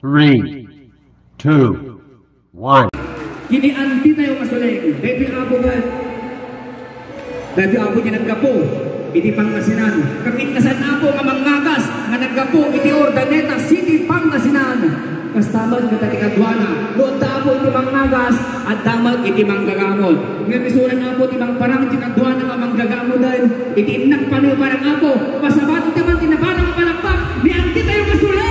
3, 2, 1. Kini anti tayo masuleng. Dahil apo nga. Dahil apo niya nagkapo. Iti Pangasinan. Kamitkasan apo nga manggagas. Nga nagkapo. Iti Ordaneta City, Pangasinan. Kastamag nga talikadwana. Doon tapo iti manggagas. At damag iti manggagamot. Nga misulan apo iti mangparang iti kadwana nga manggagamodan. Iti nagpano parang apo. Pasabat iti man tinaparang palakpak. Ni anti tayo masuleng.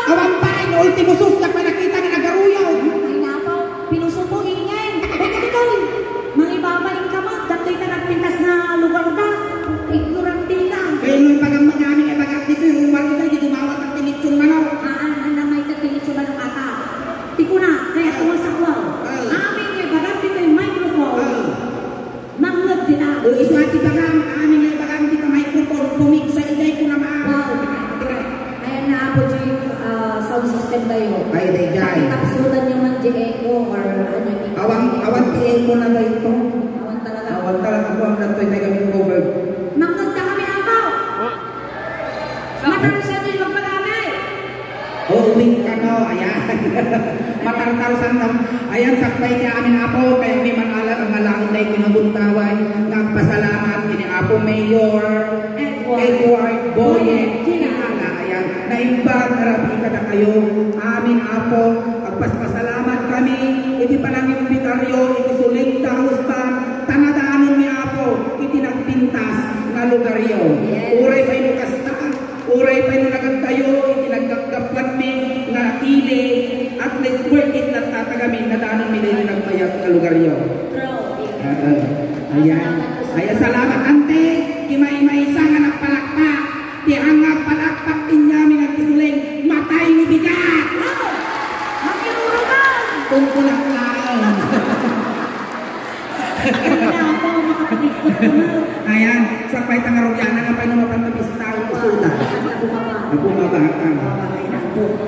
Awan pa, ultimo sus na panakita na nagaruyaw. Ay napo, pinusupugin yan. tayo. Ay, di jay. Tapsudan nyo man di eko or ano yung Awan tiyan mo na ba ito? Awan talaga. Awan talaga ako ang nagtoy na kami cover. Magkanta kami ako! Matarusan nyo yung pag-amay! Uwing ka no, ayan. Matartarusan na. Ayan, sakpay niya amin apo. Kaya may manala ang malangin na ikinabuntawan. Nagpasalamat kini Apo Mayor Edward Boye. Kinakala, ayan. Naimbag, narabi ka na kayo. Amin apo. Agpaspasalamat kami. Iti pa lang yung bikaryo. Iti sulit tangos pa. Tanadaanon ni Apo. Iti nagpintas na lugaryo. Uray pa yung kastaan. Uray pa yung nagagtayo. Iti nagkagdapan mi na ili. At least worth it na tatagamin na daanan mi na yung nagmayat na lugaryo. Ayan. Ayan, salamat ante. Kimay-maysa nga nagpalakpak. Di ang nagpalakpak din namin ang kisuling. Matay ni bigat. Makinurugan! Kung kulak-laon. Ayan, sa pay tangarugyanan nga pa numapan na pistaw ko suda. Nagumaba ka.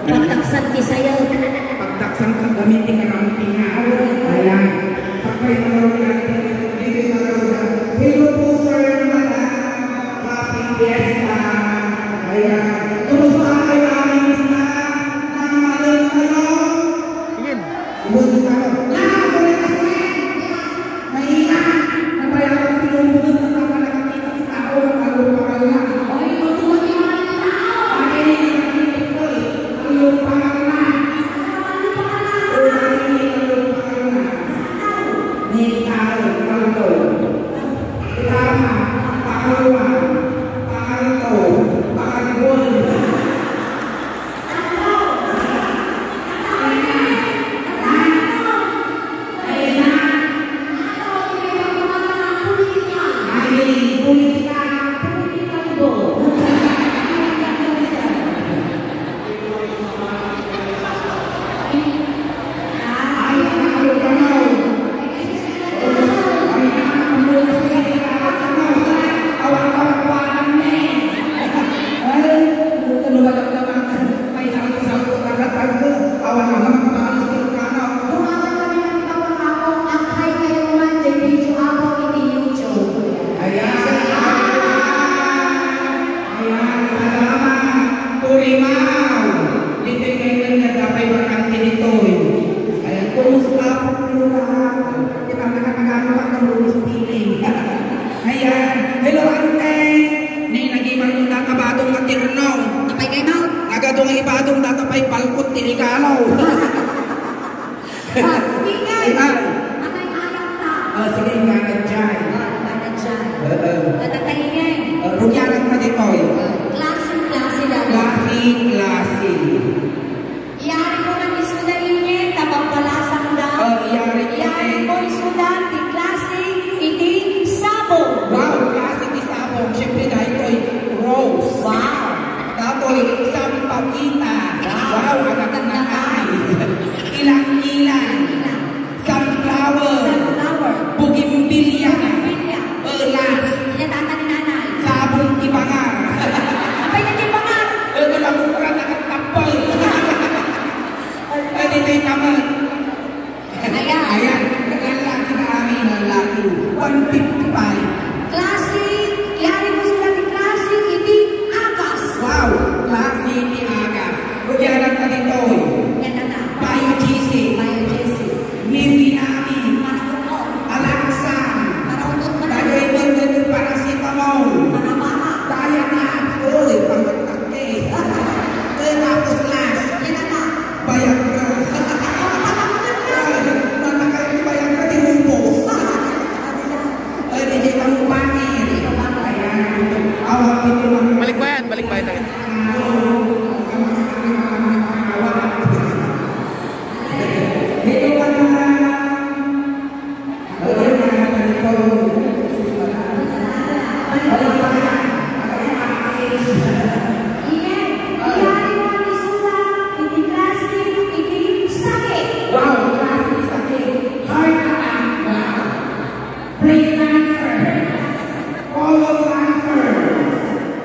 Pagtaksan di sayo. Pagtaksan kang gamitin ka ng tingaw. Ayan. Sa pay tangarugyanan. Hello po sir, madam. Happy fiesta. Ayan. Kumusta kayo aming na maling kayo? Ibunin kayo. Lahat ko rin kasi. Mahina. Nabayaran tinubunod na mga nakakita sa tao. Magkalo pa kayo na. Ay, matuwag yung mga tao. Ay, nakakita ko eh. Ano pa kayo na? Ano pa kayo na? May tao. Kaldo. Tama. Pakaluwa. Pakalto. Pakalbol.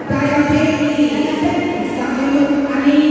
Diabetes, sakit ani,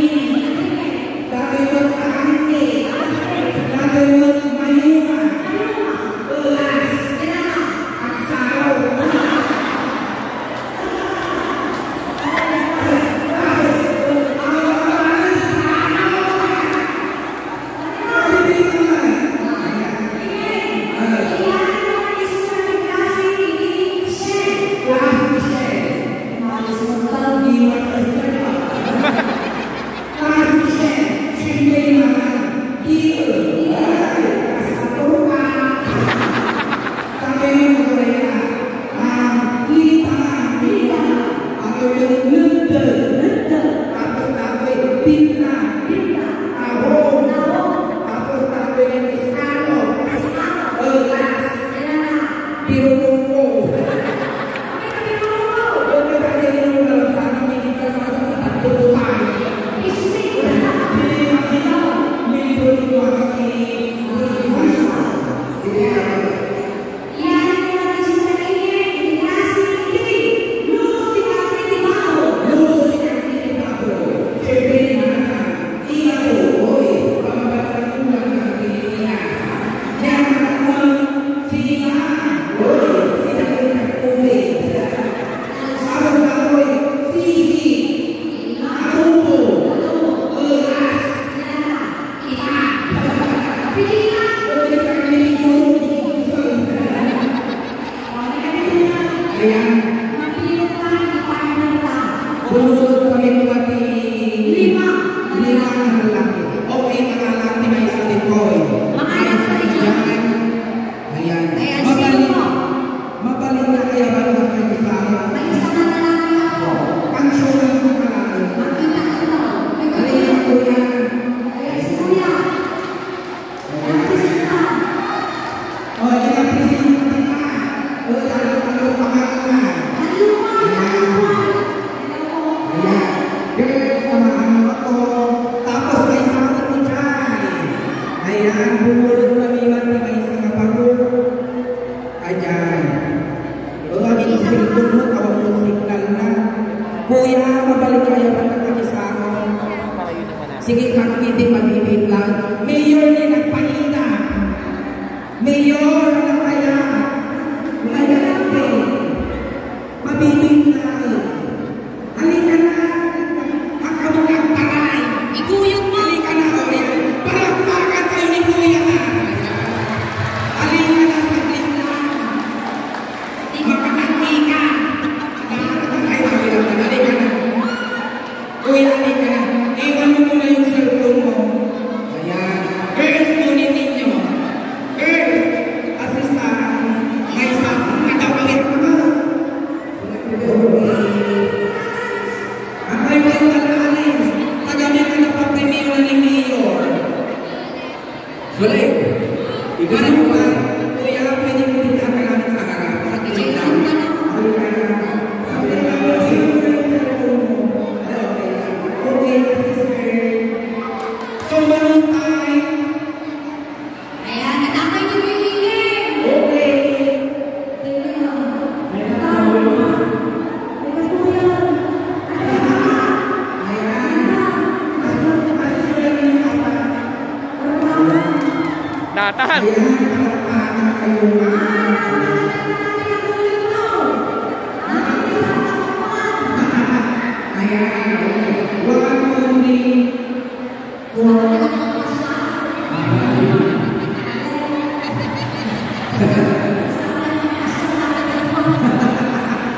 Bunod kami pati Lima. lima na lalaki. Okay, mga lalaki may isa din ko eh. Mga nasa likod. Ayan. Ayan, Magaling. sino? Magaling na kaya ba naman kayo sa akin? May isa na lalaki ako. Pansyon na mo kalaki. Makita ko. Alin ang kuya? Ayan, si Kuya. Ayan, si Sita. O, ilang pisin mo kita. O, ano pangalan? Ang luma. Ayan. Girl, samahan mo ako. Tapos may sabi ko dyan. Ayan, bumulog kami may isang kaparo. Ayan. O, lagi ko cellphone mo, tawag mo signal na. Kuya, mabalik kayo pa na kami sa akin. Sige, kakakiti, mabibig lang. Mayor ni nagpaina. Mayor, ano kaya? Ngayon din. Mabibig lang. Halika na. Hakamulang taray. Iguyog mo. Halika na, o yan. Palakpakan kayo ni Kuya. Halika na, saglit lang. Makakati ka. Ay, halika na. Halika na. Kuya, halika na. Iwan mo muna yung cellphone mo. Ayan. Girls, kunin ninyo. Girls, assistant. May isang katawagin mo ba? Ang kayo talalis. Tagamit ka na pag-premio ni Mayor. Sulit. Ikaw na mo ba? Kuya, pwede mo din ka kailangan sa harap. Saglit lang. Halika na. Saglit lang. Okay, sister. So, manong tayo. Ayan, natapay niyo yung hingin. Okay. Tingnan mo. Tingnan mo yan. Datang.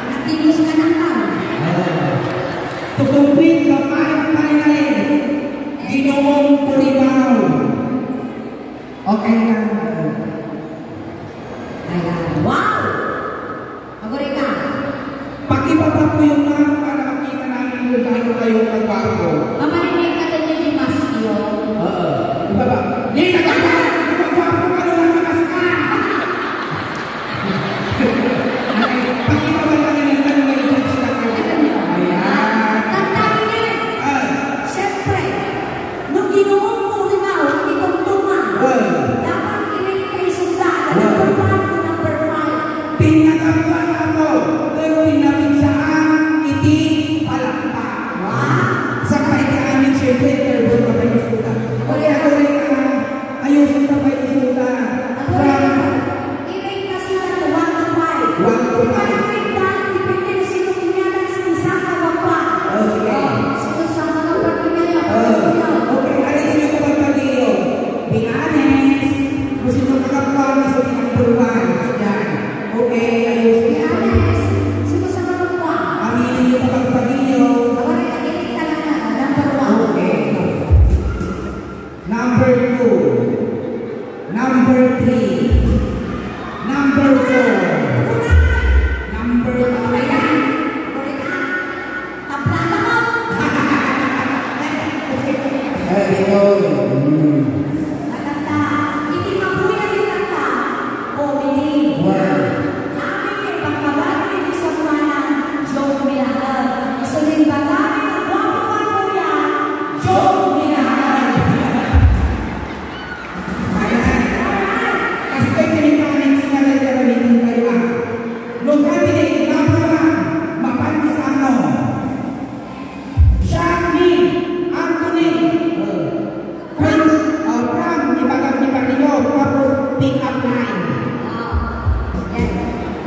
Nagtimus ka ng tao. To complete the five finalists, Ginoong Purimaw. Okay lang. Ayan. Wow! Maguri ka. Pakibaba po yung mga para makita namin kung gaano kayo kagwapo. Mamarinig ka din yung Dimasio. Oo. Ibaba. Lina ka ba? Kagwapo ka naman na mas ka. Pakibaba lang yan ang may judge ka kayo. Ayan. Tandaan niyo. Ah. Siyempre, nung ginoong Purimaw, itong tuma, dapat i-rate kayo sunda. Number 1 to number 5. Pinakabang ako. Pero pinabigsaang iti palakpak. Wow! Sa kailangan siyempre, pero ba kayo suda? Okay, ako rin ayusin na kayo suda. From I-rate na sila to 1 to 5. 1 to 5. I-rate na, depende na sino kinyanan sa isang kawapa. Oh, sige. Sino sa mga pagkakaya? Okay, ayos niyo ko magpag-iyo. Be honest. Kung sino kakapag, gusto niyo ng pulwan. Yan. Okay, ayusin niyo. Sino sa mga kwa? Aminin niyo ko magpag-iyo. Awari na i-rate ka lang na, number 1. Okay. Number 2. Number 3. Number 4. Number 5.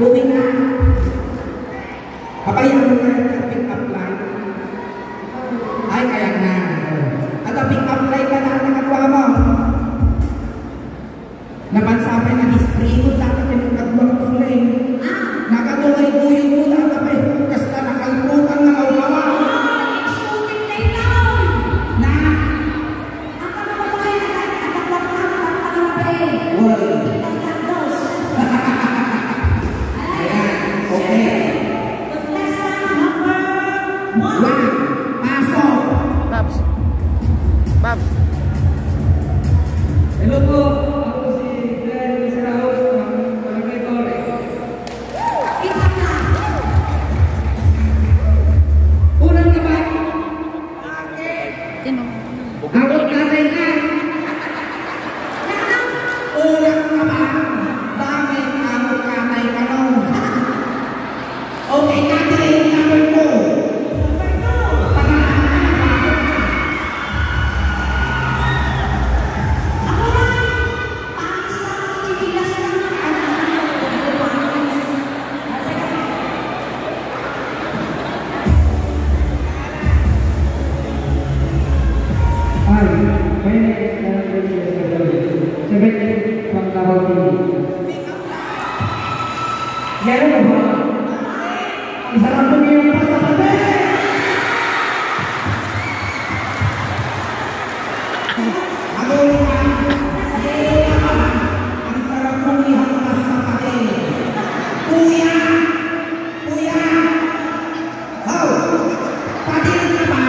Moving on. Papayan mo na yung pick up line. Ay, kaya na. At ang pick up line ka na ang nakagawa mo. Napansapay na history mo, dapat yung nagkagawang kulay. Nakatulay buyo mo, dapat kasi nakalimutan na kaulawa. Pasok. Babs. Babs. Hello po, ako si Glenn Saraos ng Barangay Torre. Unang naman, ako tatay na. Unang naman, bakit ako tatay ka nun? Okay, tatay, number 2. Yan ba? Ang sarap po niyo yung pagkakatabi! Ano naman? Ang sarap po niyo yung pagkakatabi! Kuya! Kuya! Oh! Pati ka ba?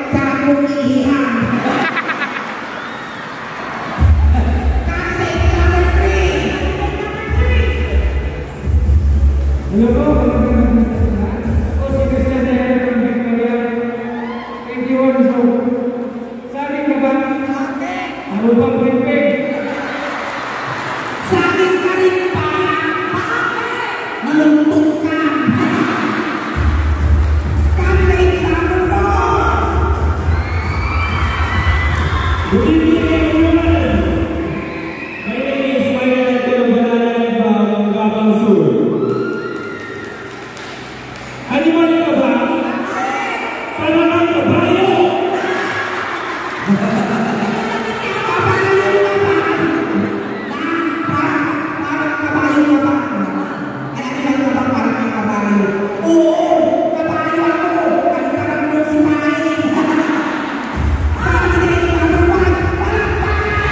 Sarap po niyo Hello po, ako si Christian Daniel from Victoria, 21 years old. Sabi ka ba? Ano bang pwede? Sabi ka rin pa! Malungkot ka! Kami tamo po! Good evening everyone! My name is Mayan Banana from Gabang Sur. Animal ka ba? Parang kabayo! Kabayo ka ba? Parang kabayo ka ba? Animal ka ba parang kabayo? Oo! Kabayo ako! Ang sarap mo sumain! Sabi din ka naman! Parang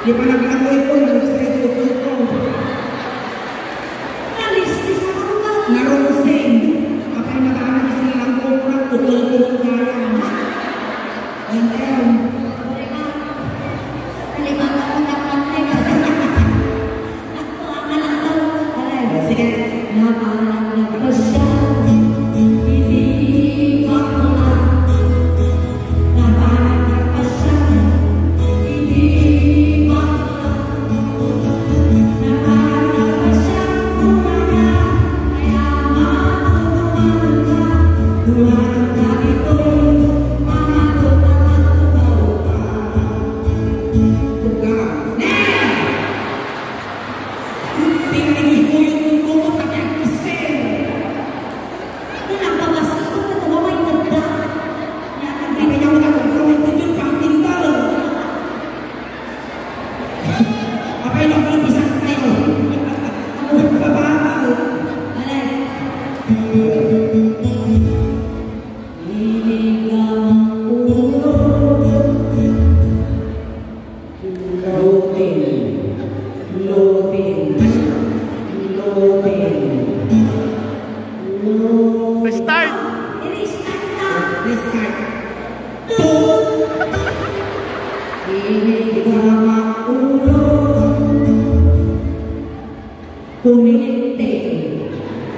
Di pa nag-amoy ko, nag-straight ko ko. Nalistis ako ka. Narosing. Apay nag-aanan na sila lang ko na tukul-tukul kaya. And then, Kalimangan ko na pantay. Nagtuwa ka lang daw. Alay, sige. napalag pa siya. Hindi pa ko na. Napalag pa siya. Hindi pa ko na. Napalag pa siya. Kumana. Kaya matutunan ka. Tuwan ka dito. Mga tutunan ka. Restart!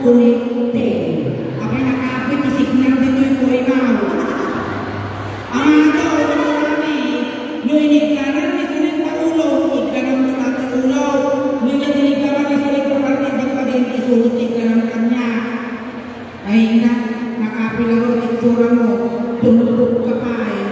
Kunite. Apay nakapit na signal dito yung kurimaw. Ang ito, kami, nuinig ka rin, isulit na ulo, huwag ka ng matata ulo. Nuinig ka rin, isulit na partid pa din, isulit ka ng kanya. Ay na, nakapit na rin itsura mo, tumutog ka pa eh.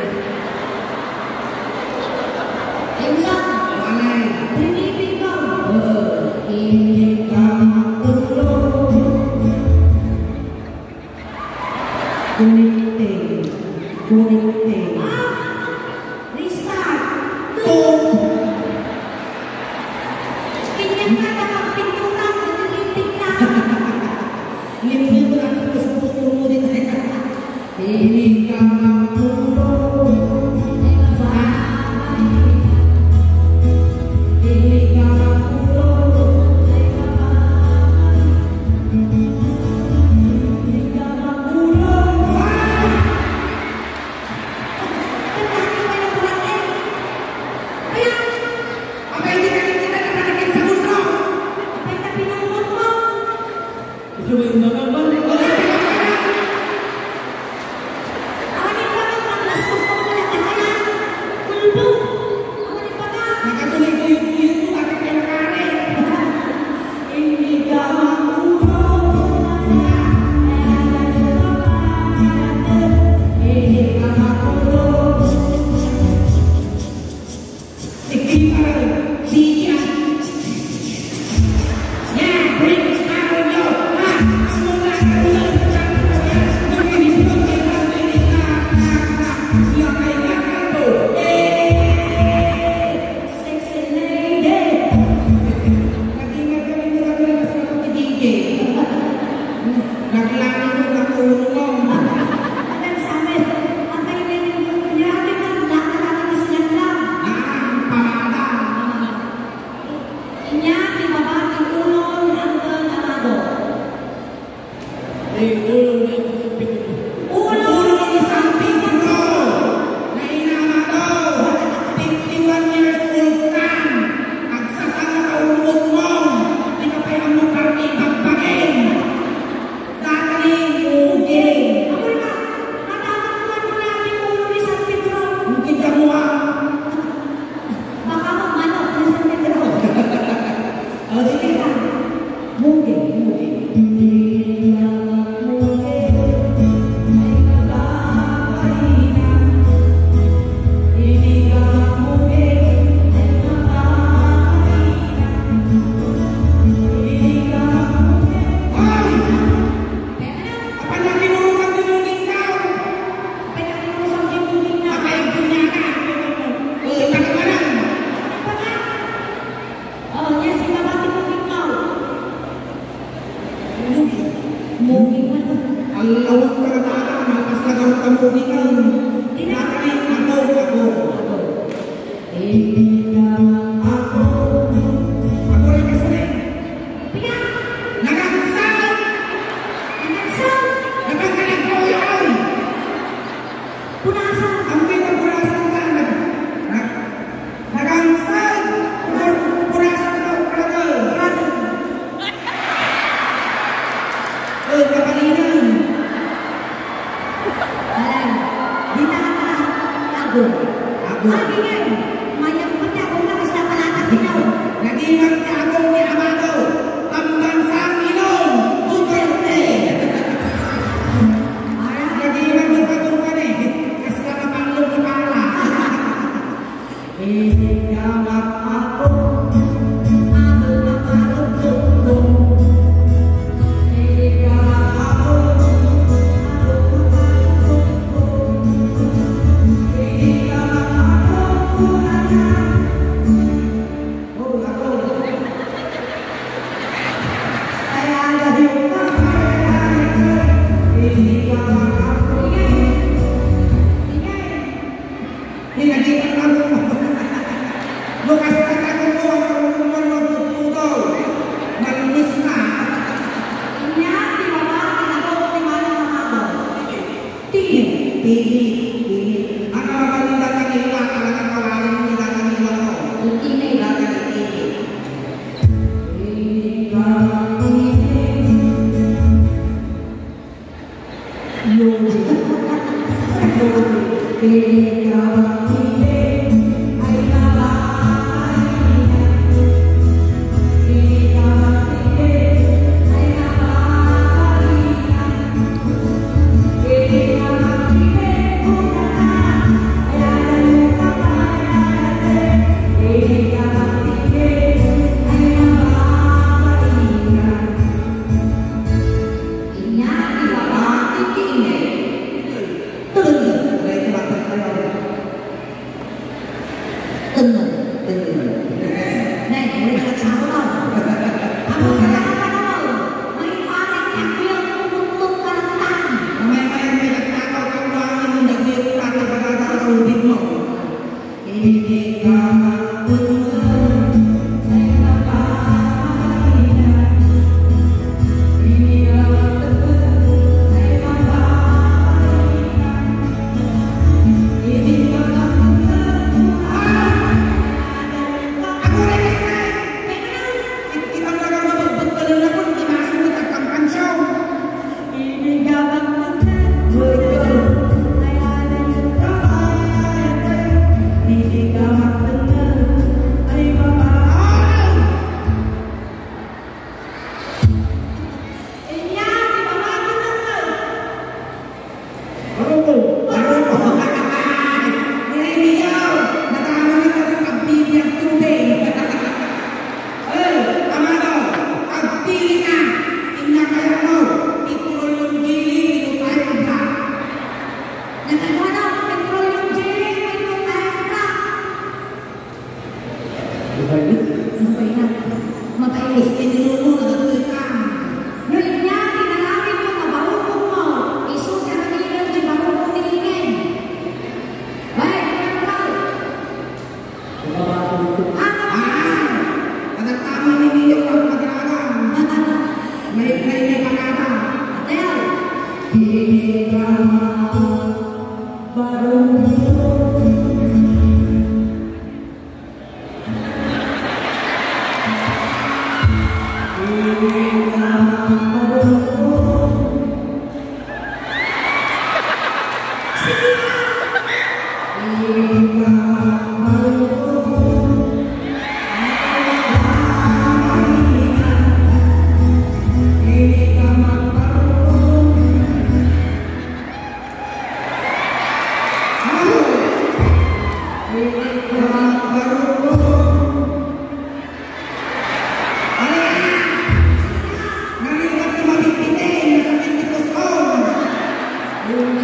Lagi kan, mayang pati ako na kasi napalakad din ako. Nag-iingat ka akong ni Amado, pambansang inom, Duterte. Nag-iingat mo pa kung ka rin, kasi nakapanglong na pala. Ikamat ako, ako na marutong. Ikamat ako, ako na marutong.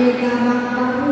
Ikamat ako,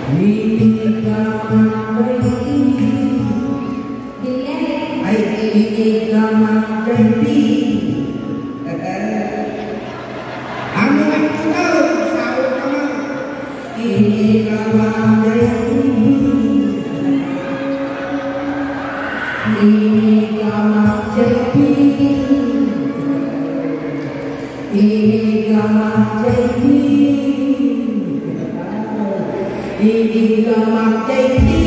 Ini kamar ini kamar jadi. Anu aku tahu sahur kamar. Ini kamar jadi. Ini kamar jadi. Ini kamar jadi. Ini kamar jadi.